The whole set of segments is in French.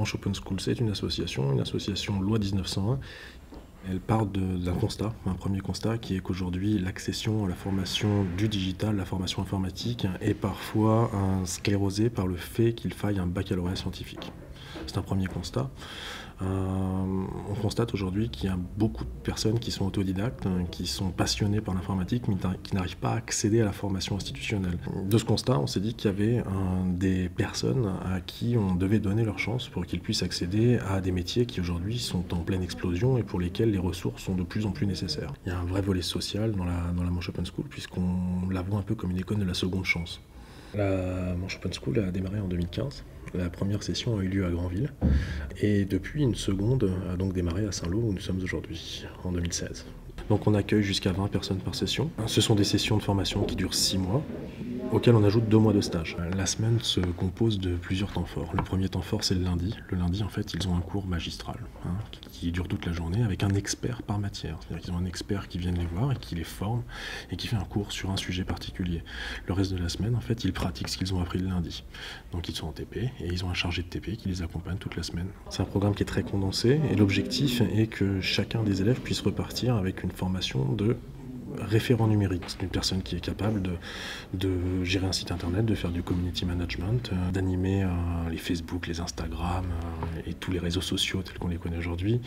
Manche Open School, c'est une association loi 1901. Elle part d'un constat, un premier constat, qui est qu'aujourd'hui, l'accession à la formation du digital, la formation informatique, est parfois sclérosée par le fait qu'il faille un baccalauréat scientifique. C'est un premier constat. On constate aujourd'hui qu'il y a beaucoup de personnes qui sont autodidactes, qui sont passionnées par l'informatique, mais qui n'arrivent pas à accéder à la formation institutionnelle. De ce constat, on s'est dit qu'il y avait des personnes à qui on devait donner leur chance pour qu'ils puissent accéder à des métiers qui aujourd'hui sont en pleine explosion et pour lesquels les ressources sont de plus en plus nécessaires. Il y a un vrai volet social dans la Manche Open School, puisqu'on la voit un peu comme une école de la seconde chance. La Manche Open School a démarré en 2015. La première session a eu lieu à Granville. Et depuis, une seconde a donc démarré à Saint-Lô, où nous sommes aujourd'hui, en 2016. Donc on accueille jusqu'à 20 personnes par session. Ce sont des sessions de formation qui durent 6 mois, auxquelles on ajoute 2 mois de stage. La semaine se compose de plusieurs temps forts. Le premier temps fort, c'est le lundi. Le lundi, en fait, ils ont un cours magistral qui dure toute la journée avec un expert par matière. C'est-à-dire qu'ils ont un expert qui vient les voir et qui les forme et qui fait un cours sur un sujet particulier. Le reste de la semaine, en fait, ils pratiquent ce qu'ils ont appris le lundi. Donc ils sont en TP et ils ont un chargé de TP qui les accompagne toute la semaine. C'est un programme qui est très condensé et l'objectif est que chacun des élèves puisse repartir avec une formation de référent numérique. C'est une personne qui est capable de gérer un site internet, de faire du community management, d'animer les Facebook, les Instagram et tous les réseaux sociaux tels qu'on les connaît aujourd'hui.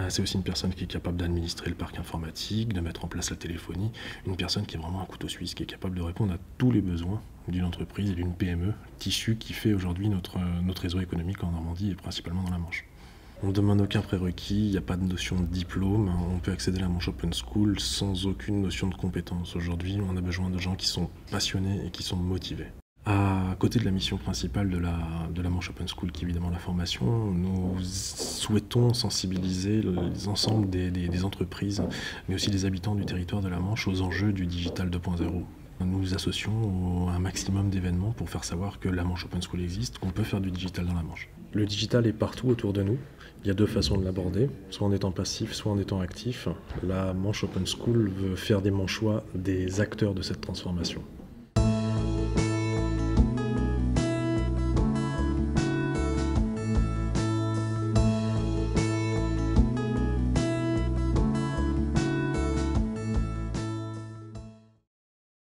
C'est aussi une personne qui est capable d'administrer le parc informatique, de mettre en place la téléphonie. Une personne qui est vraiment un couteau suisse, qui est capable de répondre à tous les besoins d'une entreprise et d'une PME, tissu qui fait aujourd'hui notre réseau économique en Normandie et principalement dans la Manche. On ne demande aucun prérequis, il n'y a pas de notion de diplôme, on peut accéder à la Manche Open School sans aucune notion de compétence. Aujourd'hui, on a besoin de gens qui sont passionnés et qui sont motivés. À côté de la mission principale de la Manche Open School, qui est évidemment la formation, nous souhaitons sensibiliser l'ensemble des entreprises, mais aussi des habitants du territoire de la Manche aux enjeux du Digital 2.0. Nous nous associons à un maximum d'événements pour faire savoir que la Manche Open School existe, qu'on peut faire du digital dans la Manche. Le digital est partout autour de nous. Il y a 2 façons de l'aborder, soit en étant passif, soit en étant actif. La Manche Open School veut faire des Manchois des acteurs de cette transformation.